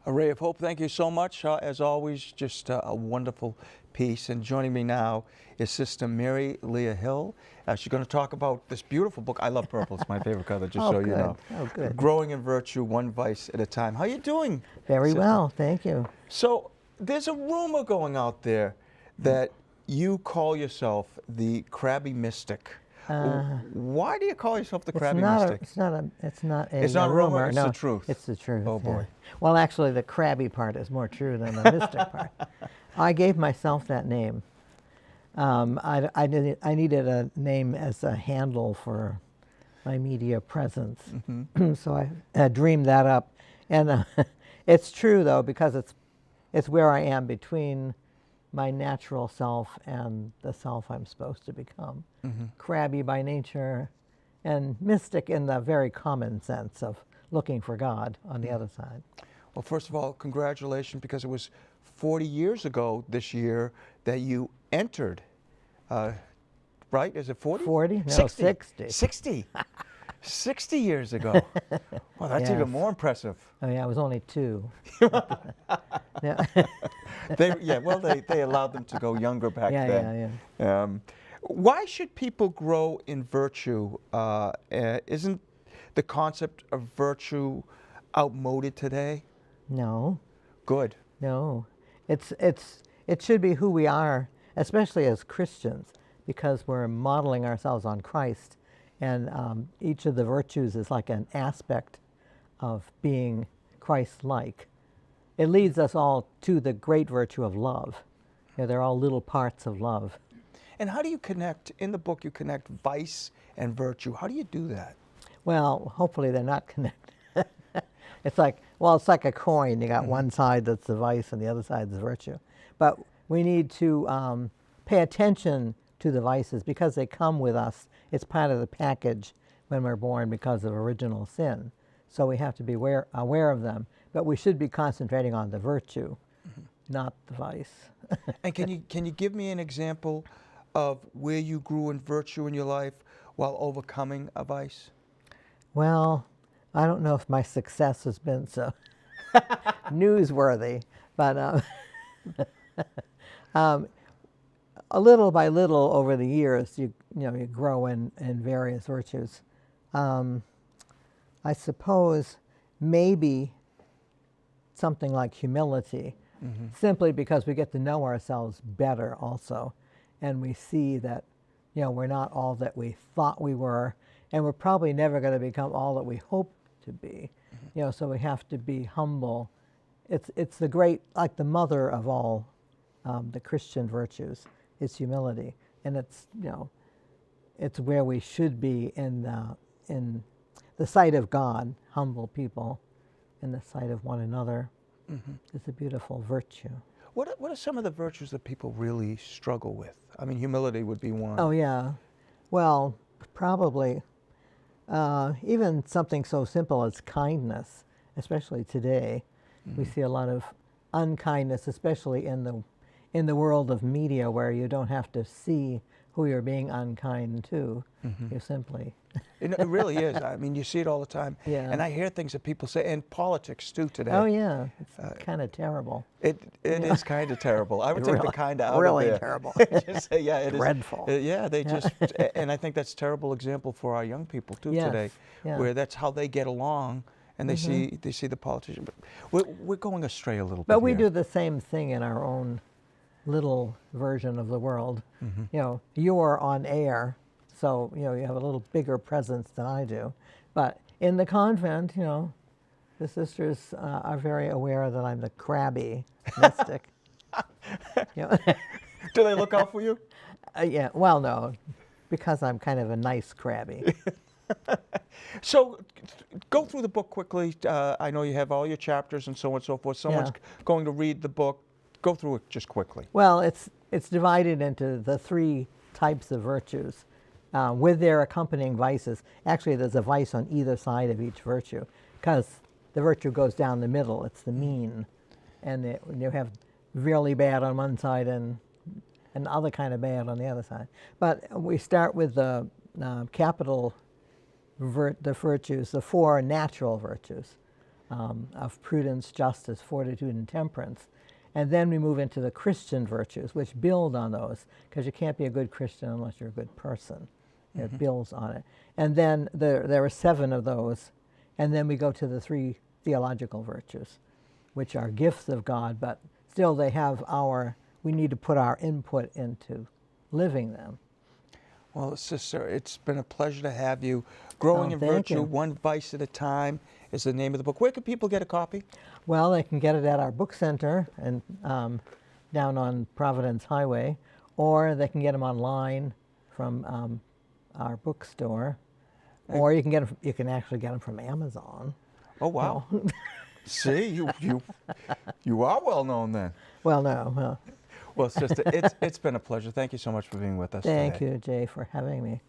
A ray of hope. Thank you so much. As always, just a wonderful piece. And joining me now is Sister Mary Lea Hill. She's going to talk about this beautiful book. I love purple. It's my favorite color, just so you know. Oh, good. Growing in Virtue, One Vice at a Time. How you doing? Very Sister? well, thank you. So there's a rumor going out there that you call yourself the crabby mystic. Why do you call yourself the crabby mystic? It's not a It's not a rumor, it's no, the truth. It's the truth. Oh, boy. Yeah. Well, actually, the crabby part is more true than the mystic part. I gave myself that name. I needed a name as a handle for my media presence. Mm-hmm. So I dreamed that up. And it's true, though, because it's where I am between my natural self and the self I'm supposed to become. Mm-hmm. Crabby by nature and mystic in the very common sense of looking for God on the other side. Well, first of all, congratulations, because it was 40 years ago this year that you entered, right? Is it 40? 40? No, 60. 60. 60. 60 years ago. Well, that's even more impressive. Oh, yeah, I was only 2. Yeah. They allowed them to go younger back then. Yeah. Why should people grow in virtue? Isn't the concept of virtue outmoded today? No. Good. No. It should be who we are, especially as Christians, because we're modeling ourselves on Christ. And each of the virtues is like an aspect of being Christ-like. It leads us all to the great virtue of love. You know, they're all little parts of love. And how do you connect, in the book you connect vice and virtue. How do you do that? Well, hopefully they're not connected. It's like a coin. You got one side that's the vice and the other side is the virtue. But we need to pay attention to the vices because they come with us. It's part of the package when we're born because of original sin. So we have to be aware of them. But we should be concentrating on the virtue, not the vice. And can you give me an example of where you grew in virtue in your life while overcoming a vice? Well, I don't know if my success has been so newsworthy, but a little by little over the years, you grow in various virtues. I suppose maybe something like humility, simply because we get to know ourselves better also, and we see that we're not all that we thought we were, and we're probably never going to become all that we hope to be. So we have to be humble. It's the great, like the mother of all the Christian virtues, is humility, and it's where we should be in the sight of God, humble people, in the sight of one another. It's a beautiful virtue. What are some of the virtues that people really struggle with? I mean, humility would be one. Oh, yeah. Well, probably even something so simple as kindness, especially today. We see a lot of unkindness, especially in the world of media, where you don't have to see who you're being unkind to. You simply... It really is. I mean, you see it all the time. Yeah. And I hear things that people say, and politics too today. Oh, yeah. It's kind of terrible. It is kind of terrible. I would take the kind of out really of there. Terrible. Just say, yeah, it Dreadful. is. Yeah, they just, and I think that's a terrible example for our young people too today, where that's how they get along, and they see the politician. But we're going astray a little bit. But we do the same thing in our own little version of the world. You're on air, so you have a little bigger presence than I do. But in the convent, the sisters are very aware that I'm the crabby mystic. Do they look out for you? Yeah. Well, no, because I'm kind of a nice crabby. So, go through the book quickly. I know you have all your chapters and so on and so forth. Someone's going to read the book. Go through it just quickly. Well, it's divided into the 3 types of virtues with their accompanying vices. Actually, there's a vice on either side of each virtue, because the virtue goes down the middle. It's the mean. And you have really bad on one side and other kind of bad on the other side. But we start with the capital the virtues, the 4 natural virtues. of prudence, justice, fortitude, and temperance. And then we move into the Christian virtues, which build on those, because you can't be a good Christian unless you're a good person. It builds on it. And then there are 7 of those. And then we go to the 3 theological virtues, which are gifts of God, but still they have we need to put our input into living them. Well, Sister, it's been a pleasure to have you. Growing in Virtue, One Vice at a Time is the name of the book. Where can people get a copy? Well, they can get it at our book center and down on Providence Highway, or they can get them online from our bookstore, or you can actually get them from Amazon. Oh wow! See, you are well known then. Well, no. Well, Sister, it's been a pleasure. Thank you so much for being with us Thank today. you, Jay, for having me.